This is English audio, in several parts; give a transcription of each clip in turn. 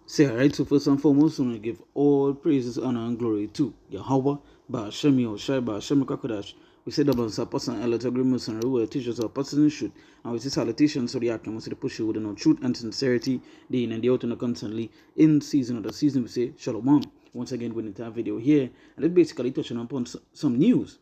Say, alright, so first and foremost, I want to give all praises, honor, and glory to Yahweh, Ba'ashemi, Oshai, Ba'ashemi Kakadash. We say that on person and let agreements and reward teachers of person and shoot. And we say salutations to the act, and we say the push you with no truth and sincerity, the in and the out and constantly in season of the season. We say Shalom. Once again, we need to have video here, and it's basically touching upon some news.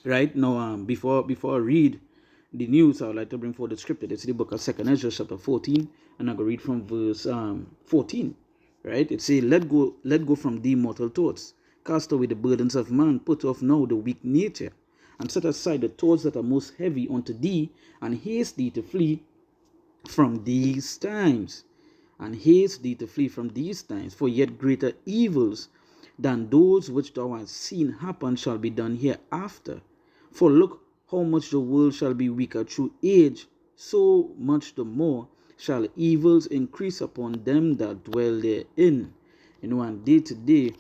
Right now, before I read the news, I would like to bring forward the scripture. It's the book of 2nd Ezra chapter 14, and I'm going to read from verse 14. Right? It says, let go from thee mortal thoughts. Cast away the burdens of man, put off now the weak nature, and set aside the thoughts that are most heavy unto thee, and haste thee to flee from these times. And haste thee to flee from these times, for yet greater evils than those which thou hast seen happen shall be done hereafter. For look how much the world shall be weaker through age, so much the more shall evils increase upon them that dwell therein. And day to day,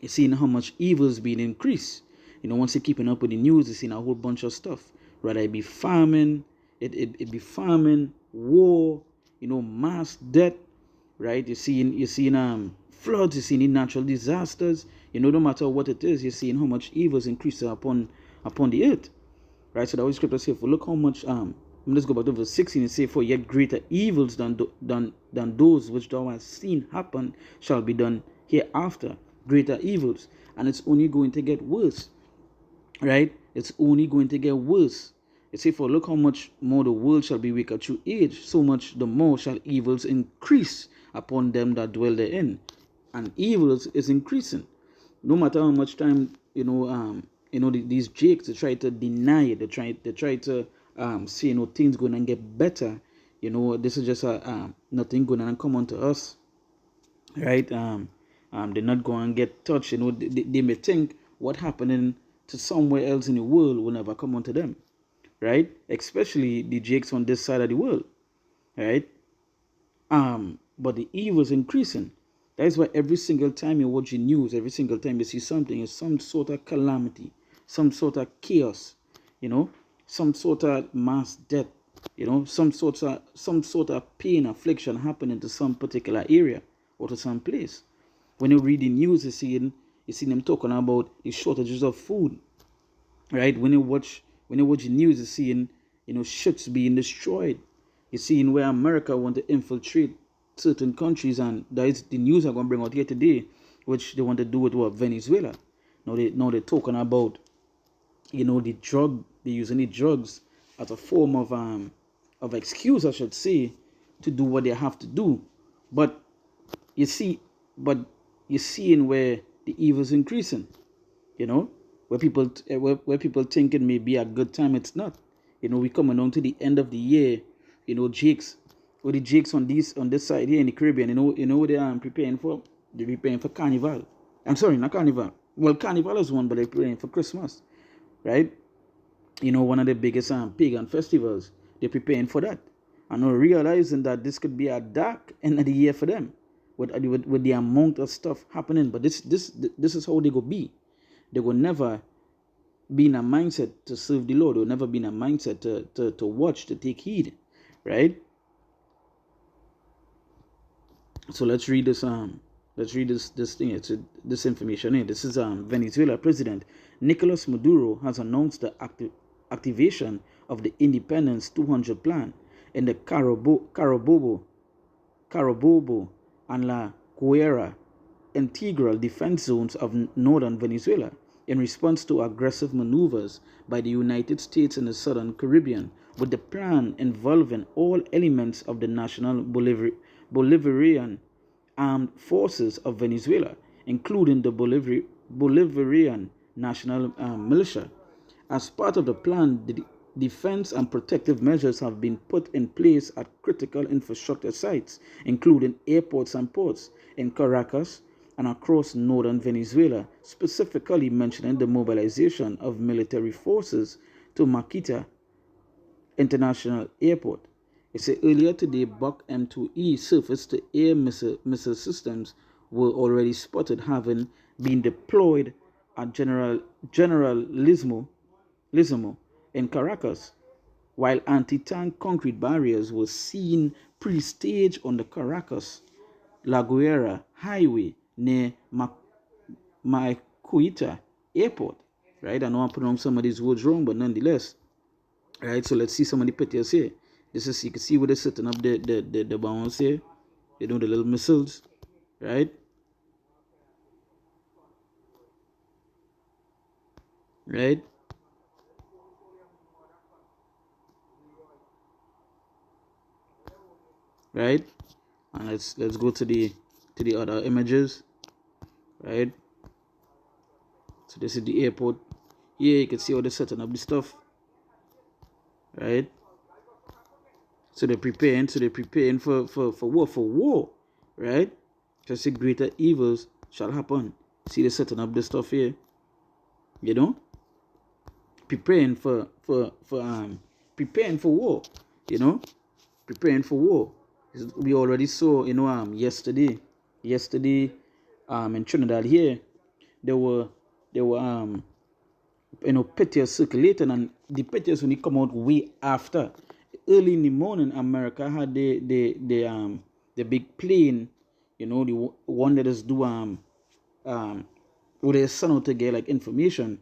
you're seeing how much evil is being increased. Once you're keeping up with the news, you're seeing a whole bunch of stuff. Rather it be famine, it be famine, war, mass death, right? You're seeing floods, you're seeing natural disasters. No matter what it is, you're seeing how much evil is increasing upon the earth. Right? So the Holy Scripture says, for look how much let's go back to verse 16 and say, for yet greater evils than those which thou hast seen happen shall be done hereafter. Greater evils. And it's only going to get worse. Right? It's only going to get worse. It says, for look how much more the world shall be weaker through age, so much the more shall evils increase upon them that dwell therein. And evils is increasing. No matter how much time, these jakes, they try to deny it. They try to say, things going to get better. This is just nothing going to come onto us. Right? They're not going to get touched. They may think what happening to somewhere else in the world will never come onto them. Right? Especially the jakes on this side of the world. Right? But the evil is increasing. That is why every single time you watch the news, every single time you see something, it's some sort of calamity, some sort of chaos, some sort of mass death, some sort of pain, affliction happening to some particular area or to some place. When you read the news, you see them talking about the shortages of food, right? When you watch the news, you're seeing ships being destroyed. You're seeing where America want to infiltrate certain countries, and that is the news I'm going to bring out here today, which they want to do with Venezuela. Now they're talking about they're using the drugs as a form of excuse, I should say, to do what they have to do. But you're seeing where the evil is increasing. Where people think it may be a good time, it's not. We coming on to the end of the year. Jakes, or the jakes on this side here in the Caribbean. What they are preparing for? They're preparing for Carnival. I'm sorry, not Carnival. Well, Carnival is one, but they're preparing for Christmas, right? One of the biggest pagan festivals. They're preparing for that, and not realizing that this could be a dark end of the year for them, with the amount of stuff happening. But this is how they go be. They will never be in a mindset to serve the Lord. They will never be in a mindset to watch, to take heed, right? So let's read this thing. It's this information here. This is Venezuela President Nicolas Maduro has announced the activation of the Independence 200 plan in the Carabobo and La Guaira integral defense zones of northern Venezuela in response to aggressive maneuvers by the United States in the southern Caribbean, with the plan involving all elements of the National Bolivarian Armed Forces of Venezuela, including the Bolivarian National Militia. As part of the plan, the defense and protective measures have been put in place at critical infrastructure sites, including airports and ports in Caracas and across northern Venezuela, specifically mentioning the mobilization of military forces to Maquita International Airport. It said earlier today, Buk M2E surface-to-air missile systems were already spotted having been deployed at Generalissimo in Caracas, while anti-tank concrete barriers were seen pre-staged on the Caracas La Guera Highway near Maikuita Airport. Right? I know I'm pronouncing some of these words wrong, but nonetheless. Right? So let's see some of the pictures here. This is, you can see where they're setting up the bombs here. They do the little missiles. Right? Right? Right? And let's go to the other images. Right? So this is the airport. Here you can see how they're setting up the stuff. Right? So they're preparing. For war. Right? Just see greater evils shall happen. See they're setting up the stuff here. You know? Preparing for war. You know? Preparing for war. We already saw, yesterday in Trinidad here, there were pictures circulating, and the pictures when they come out way after. Early in the morning, America had the big plane, the one that is where they send out to get like information,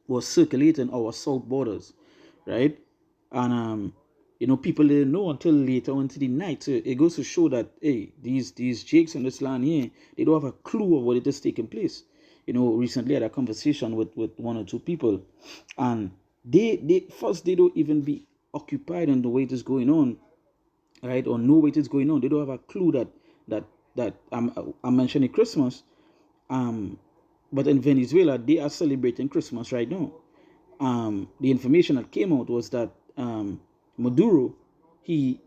was circulating our south borders, right? And people didn't know until later into the night. So it goes to show that, hey, these jakes on this land here, they don't have a clue of what it is taking place. Recently I had a conversation with one or two people, and they don't even be occupied on the way it is going on, right? Or know what is going on. They don't have a clue that I'm mentioning Christmas, but in Venezuela they are celebrating Christmas right now. The information that came out was that Maduro, he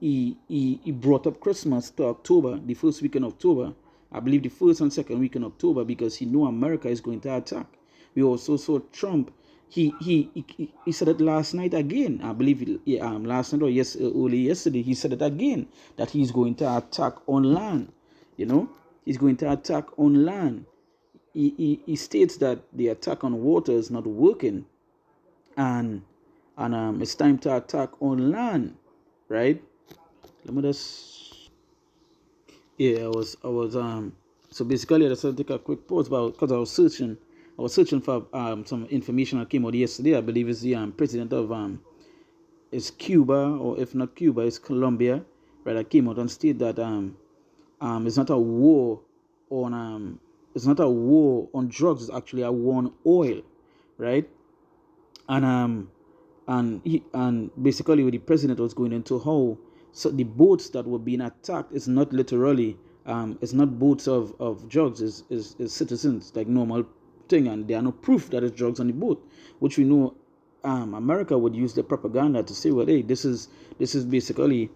brought up Christmas to October, the first week in October. I believe the first and second week in October, because he knew America is going to attack. We also saw Trump. He said it last night again. I believe last night or early yesterday, he said it again, that he's going to attack on land. He's going to attack on land. He states that the attack on water is not working, and it's time to attack on land, right? Let me just, I was so basically I decided to take a quick pause, because I was searching for some information that came out yesterday. I believe it's the president of it's Cuba, or if not Cuba, it's Colombia, right? That came out and stated that it's not a war on drugs. It's actually a war on oil, right? And basically what the president was going into, how the boats that were being attacked is not literally it's not boats of drugs, is citizens, like normal thing, and there are no proof that it's drugs on the boat, which we know America would use the propaganda to say, well, hey, this is basically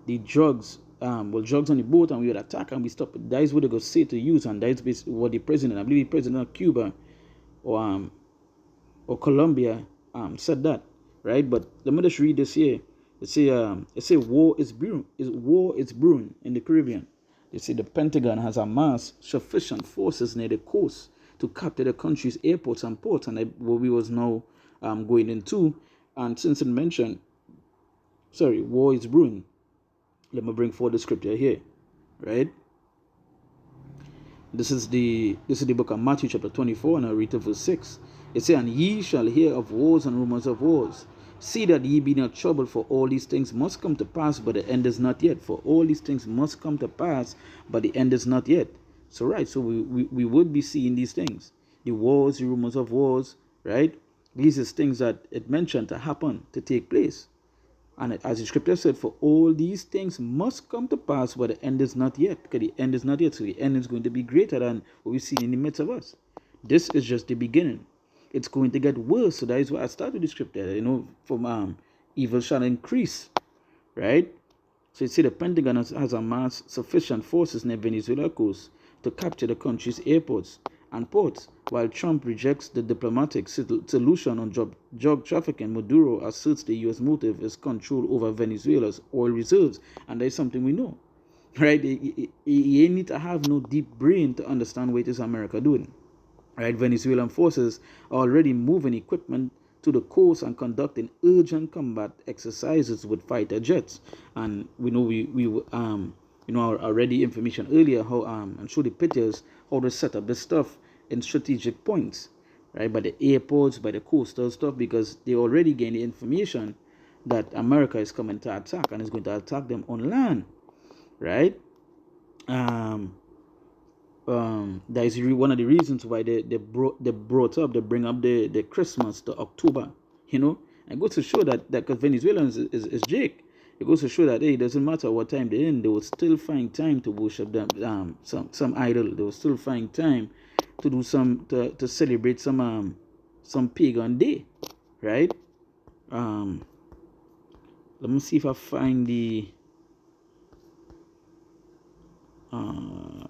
the drugs, drugs on the boat, and we would attack and we stop it. That is what they go say to use, and that is basically what the president, I believe the president of Cuba or Colombia said that, right? But let me just read this here. It say war is brewing in the Caribbean. They say the Pentagon has amassed sufficient forces near the coast to capture the country's airports and ports, and what we was now going into. And since it mentioned, war is brewing, let me bring forward the scripture here, right? This is the book of Matthew chapter 24, and I read verse 6. It says, "And ye shall hear of wars and rumors of wars. See that ye be not troubled, for all these things must come to pass, but the end is not yet." For all these things must come to pass, but the end is not yet. So we would be seeing these things. The wars, the rumors of wars, right? These are things that it mentioned to happen, to take place. And as the scripture said, for all these things must come to pass, but the end is not yet. Because the end is not yet. So the end is going to be greater than what we see in the midst of us. This is just the beginning. It's going to get worse. So that is why I started the scripture. From evil shall increase. Right? So you see the Pentagon has amassed sufficient forces near Venezuela coast to capture the country's airports and ports, while Trump rejects the diplomatic solution on drug trafficking. Maduro asserts the U.S. motive is control over Venezuela's oil reserves, and that is something we know, right? You need to have no deep brain to understand what is America doing, right? Venezuelan forces are already moving equipment to the coast and conducting urgent combat exercises with fighter jets. And we know already information earlier how and show the pictures how they set up this stuff in strategic points, right, by the airports, by the coastal stuff, because they already gained the information that America is coming to attack and is going to attack them on land, right? That is one of the reasons why they bring up the Christmas to October, and it goes to show that because Venezuelans is Jake. It goes to show that it doesn't matter what time they're in, they will still find time to worship them some idol. They will still find time to do to celebrate some pagan day, right? Let me see if I find the all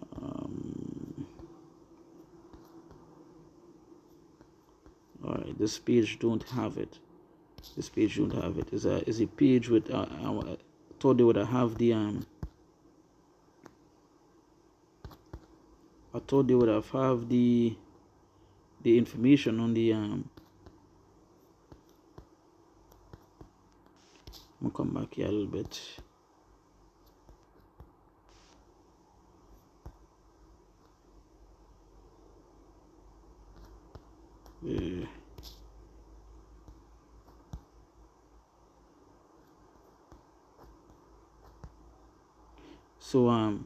right, this page don't have it. This page don't have it. Is a page with I thought they would have the I thought they would have the information on the I'm gonna come back here a little bit. So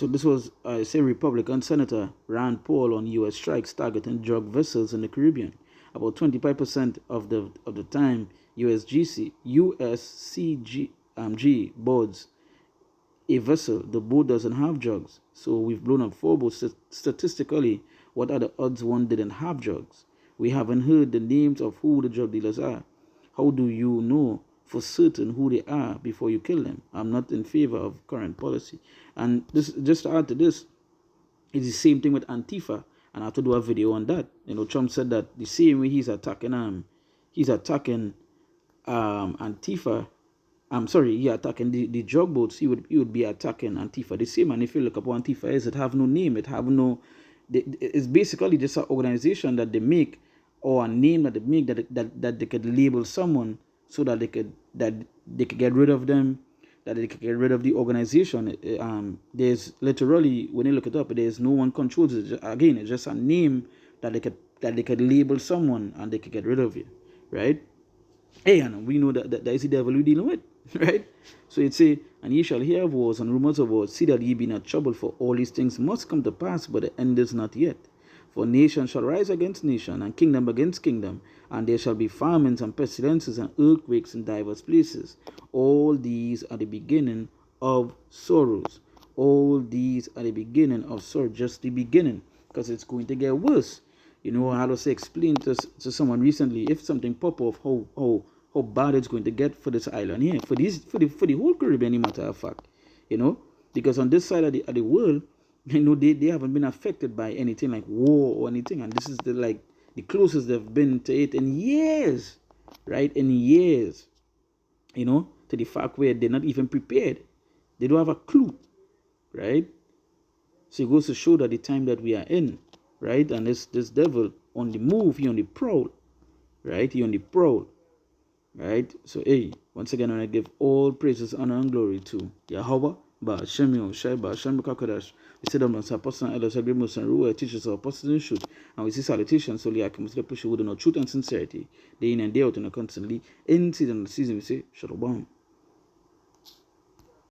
this was Republican Senator Rand Paul on U.S. strikes targeting drug vessels in the Caribbean. About 25% of the time USCG boards a vessel, the boat doesn't have drugs. So we've blown up 4 boats. Statistically, what are the odds one didn't have drugs? We haven't heard the names of who the drug dealers are. How do you know for certain who they are before you kill them? I'm not in favor of current policy. And this, just to add to this, it's the same thing with Antifa. And I have to do a video on that. Trump said that the same way he's attacking Antifa. I'm sorry, he attacking the drug boats. He would be attacking Antifa the same. And if you look up what Antifa is, it have no name. It's basically just an organization that they make, or a name that they make that they could label someone so that they could get rid of them, that they could get rid of the organization. There's literally, when you look it up, there's no one controls it. Again, it's just a name that they could label someone and they could get rid of you, right? Hey, and we know that is the devil we're dealing with, right? So it say, and ye shall hear of wars and rumors of wars. See that ye be not troubled, for all these things must come to pass, but the end is not yet. For nation shall rise against nation, and kingdom against kingdom, and there shall be famines and pestilences and earthquakes in diverse places. All these are the beginning of sorrows. All these are the beginning of sorrow, just the beginning, because it's going to get worse. I had to explain to someone recently, if something pop off, how bad it's going to get for this island here, for the whole Caribbean, matter of fact, because on this side of the world, they haven't been affected by anything like war or anything, and this is the closest they've been to it in years, right? In years, to the fact where they're not even prepared, they don't have a clue, right? So it goes to show that the time that we are in, right? And this devil on the move, he on the prowl, right? He on the prowl, right? So once again, I want to give all praises, honor, and glory to Yahweh, Ba'Shem Yahushai, Ba'Shem Kakadash. We say that most apostles and elders agree, most and rule, teachers of apostles in truth, and we see salutations solely I can push with no truth and sincerity, day in and day out, and constantly in season and season. We say Shalom.